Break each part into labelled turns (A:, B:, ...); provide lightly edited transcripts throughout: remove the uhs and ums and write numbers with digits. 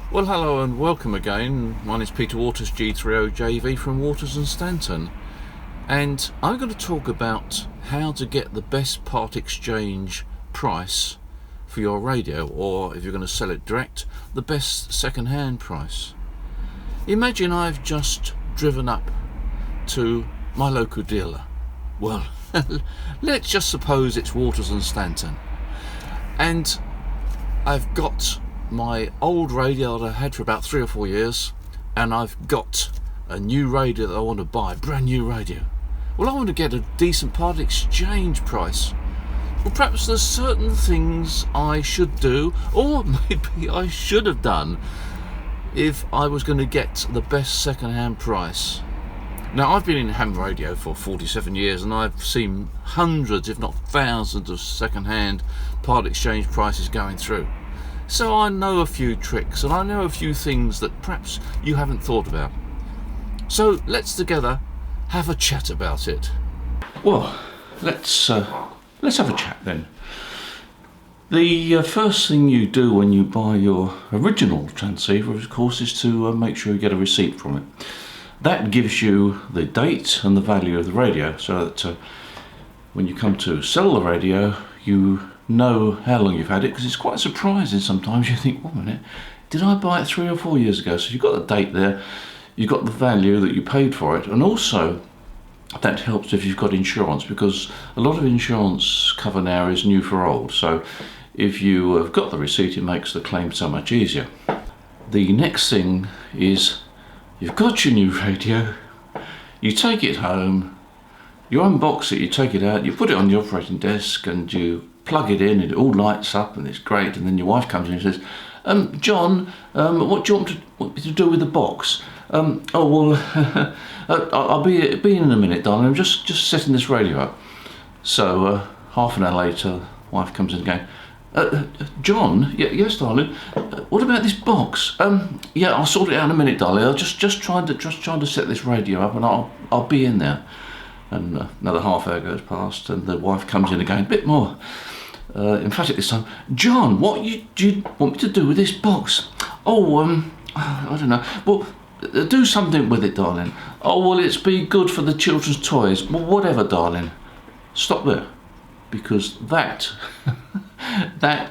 A: Well, hello and welcome again. Mine is Peter Waters, G30JV from Waters and Stanton, and I'm going to talk about how to get the best part exchange price for your radio, or if you're going to sell it direct, the best second-hand price. Imagine I've just driven up to my local dealer. Well, let's just suppose it's Waters and Stanton, and I've got my old radio that I had for about 3 or 4 years, and I've got a new radio that I want to buy, brand new radio. Well, I want to get a decent part exchange price. Well, perhaps there's certain things I should do, or maybe I should have done, if I was going to get the best second-hand price. Now, I've been in ham radio for 47 years, and I've seen hundreds, if not thousands, of second-hand part exchange prices going through. So I know a few tricks, and I know a few things that perhaps you haven't thought about. So let's together have a chat about it. Well, let's have a chat then. The first thing you do when you buy your original transceiver, of course, is to make sure you get a receipt from it. That gives you the date and the value of the radio, so that when you come to sell the radio, you know how long you've had it, because it's quite surprising sometimes. You think, wait a minute, did I buy it 3 or 4 years ago? So you've got the date there, you've got the value that you paid for it, and also that helps if you've got insurance, because a lot of insurance cover now is new for old. So if you have got the receipt, it makes the claim so much easier. The next thing is, you've got your new radio, you take it home, you unbox it, you take it out, you put it on the operating desk, and you plug it in, and it all lights up, and it's great. And then your wife comes in and says, John, what do you want me to do with the box? I'll be in a minute, darling. I'm just setting this radio up. So half an hour later, wife comes in again. John, yes, darling. What about this box? Yeah, I'll sort it out in a minute, darling. I'll just trying to set this radio up, and I'll be in there. And another half hour goes past, and the wife comes in again, a bit more emphatic this time. John, what do you want me to do with this box? I don't know. Well, do something with it, darling. Oh, well, it's be good for the children's toys. Well, whatever, darling. Stop there, because that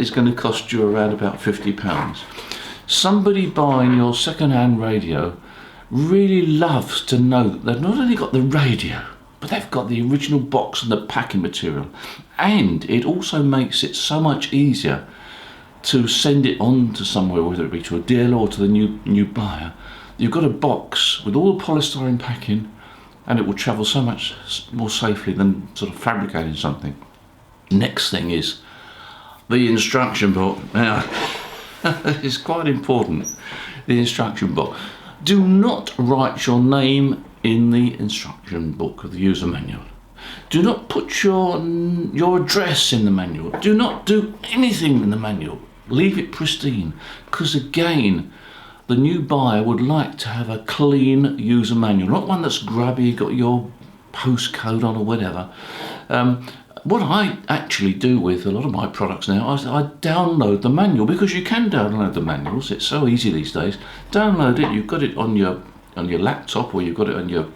A: is going to cost you around about £50. Somebody buying your second-hand radio really loves to know that they've not only got the radio, but they've got the original box and the packing material. And it also makes it so much easier to send it on to somewhere, whether it be to a dealer or to the new buyer. You've got a box with all the polystyrene packing, and it will travel so much more safely than sort of fabricating something. Next thing is the instruction book. Now, it's quite important, the instruction book. Do not write your name in the instruction book of the user manual. Do not put your address in the manual. Do not do anything in the manual. Leave it pristine, because again, the new buyer would like to have a clean user manual, not one that's grubby, got your postcode on or whatever. What I actually do with a lot of my products now is I download the manual, because you can download the manuals. It's so easy these days. Download it. You've got it on your laptop, or you've got it on your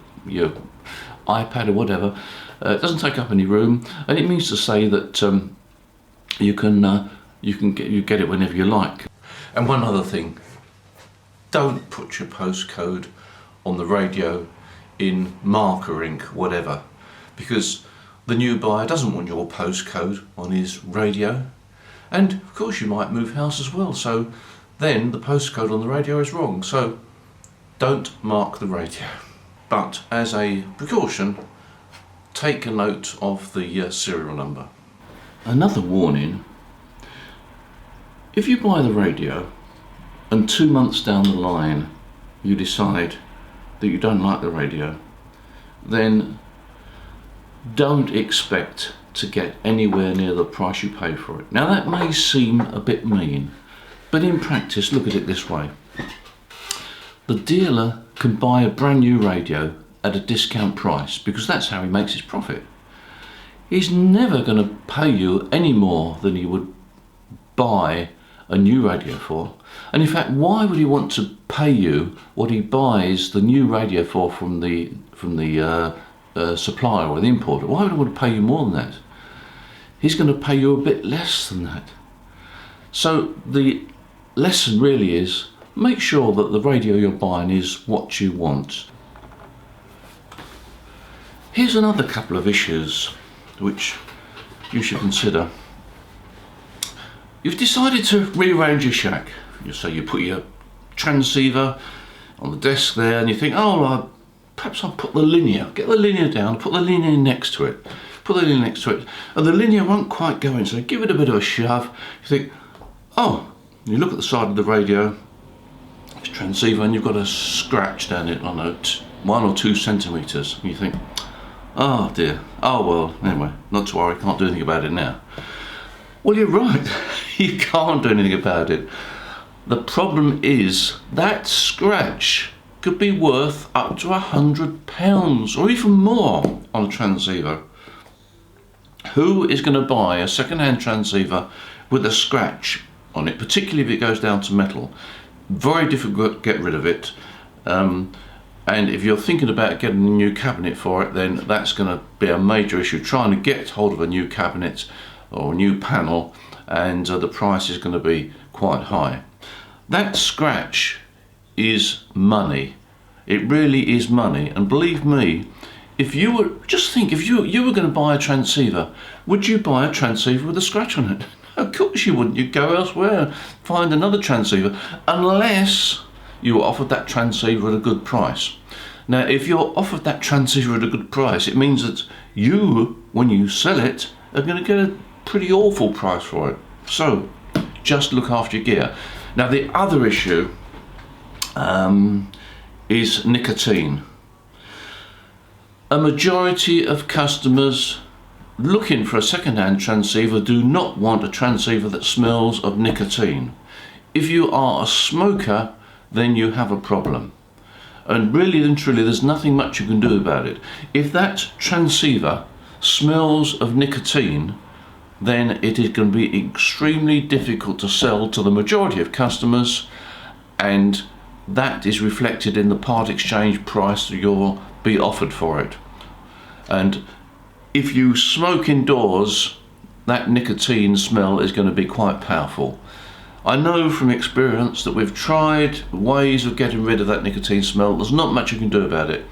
A: iPad or whatever. It doesn't take up any room, and it means to say that you can get it whenever you like. And one other thing, don't put your postcode on the radio in marker ink, whatever, because the new buyer doesn't want your postcode on his radio. And of course you might move house as well, so then the postcode on the radio is wrong. So don't mark the radio. But as a precaution, take a note of the serial number. Another warning: if you buy the radio and 2 months down the line you decide that you don't like the radio, then don't expect to get anywhere near the price you pay for it. Now, that may seem a bit mean, but in practice, look at it this way. The dealer can buy a brand new radio at a discount price, because that's how he makes his profit. He's never going to pay you any more than he would buy a new radio for. And in fact, why would he want to pay you what he buys the new radio for from the supplier or the importer? Why would he want to pay you more than that? He's going to pay you a bit less than that. So the lesson really is, make sure that the radio you're buying is what you want. Here's another couple of issues which you should consider. You've decided to rearrange your shack. So you put your transceiver on the desk there and you think, perhaps I'll put the linear, get the linear down, put the linear next to it, and the linear won't quite go in, so give it a bit of a shove. You think, you look at the side of the radio, transceiver, and you've got a scratch down it, 1 or 2 centimetres. And you think, oh dear, anyway, not to worry, can't do anything about it now. Well, you're right, you can't do anything about it. The problem is that scratch could be worth up to £100 or even more on a transceiver. Who is going to buy a second-hand transceiver with a scratch on it, particularly if it goes down to metal? Very difficult to get rid of it. And if you're thinking about getting a new cabinet for it, then that's going to be a major issue, trying to get hold of a new cabinet or a new panel, and the price is going to be quite high. That scratch is money. It really is money. And believe me, if you were going to buy a transceiver, would you buy a transceiver with a scratch on it? Of course you wouldn't. You'd go elsewhere, find another transceiver, unless you were offered that transceiver at a good price. Now, if you're offered that transceiver at a good price, it means that you, when you sell it, are going to get a pretty awful price for it. So, just look after your gear. Now, the other issue is nicotine. A majority of customers looking for a second-hand transceiver do not want a transceiver that smells of nicotine. If you are a smoker, then you have a problem. And really and truly, there's nothing much you can do about it. If that transceiver smells of nicotine, then it is going to be extremely difficult to sell to the majority of customers, and that is reflected in the part exchange price that you'll be offered for it. And if you smoke indoors, that nicotine smell is going to be quite powerful. I know from experience that we've tried ways of getting rid of that nicotine smell. There's not much you can do about it.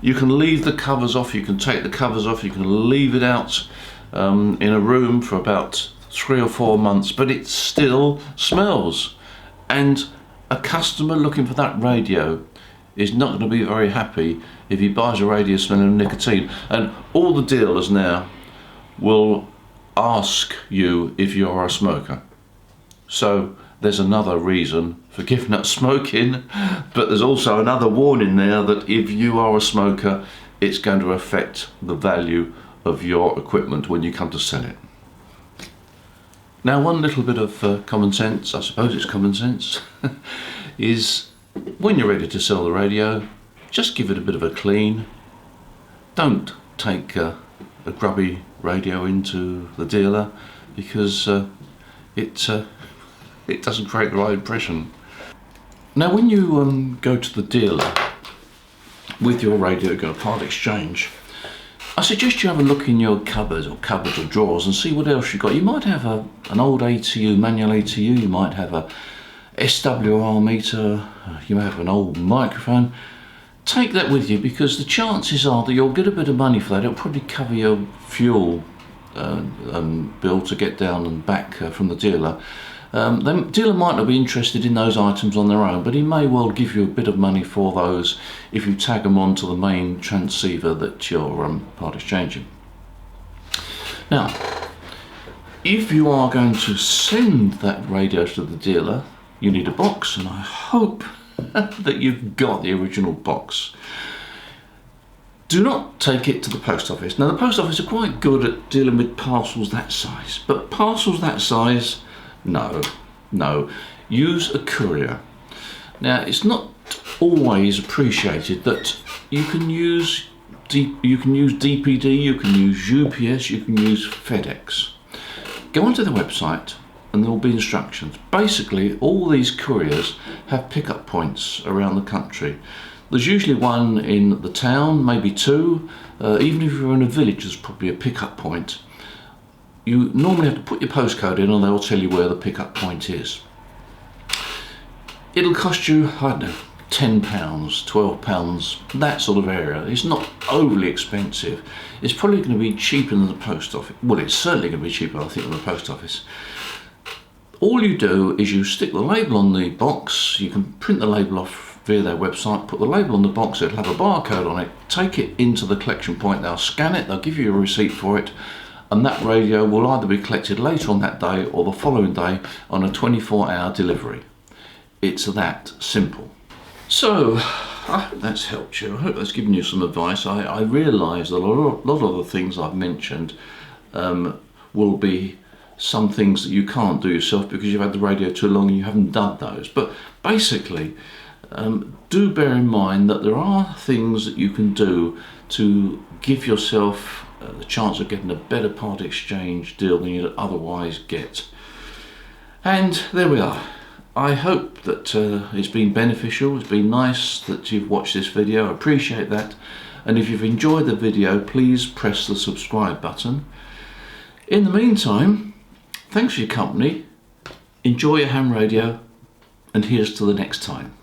A: You can leave the covers off, you can take the covers off, you can leave it out in a room for about 3 or 4 months, but it still smells. And a customer looking for that radio is not going to be very happy if he buys a radio smelling of nicotine. And all the dealers now will ask you if you're a smoker. So there's another reason for giving up smoking, but there's also another warning there that if you are a smoker, it's going to affect the value of your equipment when you come to sell it. Now, one little bit of common sense, I suppose it's common sense, is when you're ready to sell the radio, just give it a bit of a clean. Don't take a grubby radio into the dealer, because it doesn't create the right impression. Now, when you go to the dealer with your radio, go to part exchange, I suggest you have a look in your cupboards or drawers and see what else you've got. You might have an old ATU, manual ATU, you might have a SWR meter, you might have an old microphone. Take that with you, because the chances are that you'll get a bit of money for that. It'll probably cover your fuel bill to get down and back from the dealer. The dealer might not be interested in those items on their own, but he may well give you a bit of money for those if you tag them onto the main transceiver that you're part exchanging. Now, if you are going to send that radio to the dealer, you need a box, and I hope that you've got the original box. Do not take it to the post office. Now, the post office are quite good at dealing with parcels that size, but parcels that size, no. Use a courier. Now, it's not always appreciated that you can use DPD, you can use UPS, you can use FedEx. Go onto the website and there will be instructions. Basically, all these couriers have pickup points around the country. There's usually one in the town, maybe two. Even if you're in a village, there's probably a pickup point. You normally have to put your postcode in and they'll tell you where the pickup point is. It'll cost you, I don't know, £10, £12, that sort of area. It's not overly expensive. It's probably going to be cheaper than the post office. Well, it's certainly going to be cheaper, I think, than the post office. All you do is you stick the label on the box. You can print the label off via their website, put the label on the box, it'll have a barcode on it, take it into the collection point, they'll scan it, they'll give you a receipt for it, and that radio will either be collected later on that day or the following day on a 24-hour delivery. It's that simple. So, I hope that's helped you. I hope that's given you some advice. I realise that a lot of the things I've mentioned will be some things that you can't do yourself because you've had the radio too long and you haven't done those. But basically, do bear in mind that there are things that you can do to give yourself the chance of getting a better part exchange deal than you'd otherwise get. And there we are. I hope that it's been beneficial. It's been nice that you've watched this video. I appreciate that. And if you've enjoyed the video, please press the subscribe button. In the meantime, thanks for your company. Enjoy your ham radio, and here's to the next time.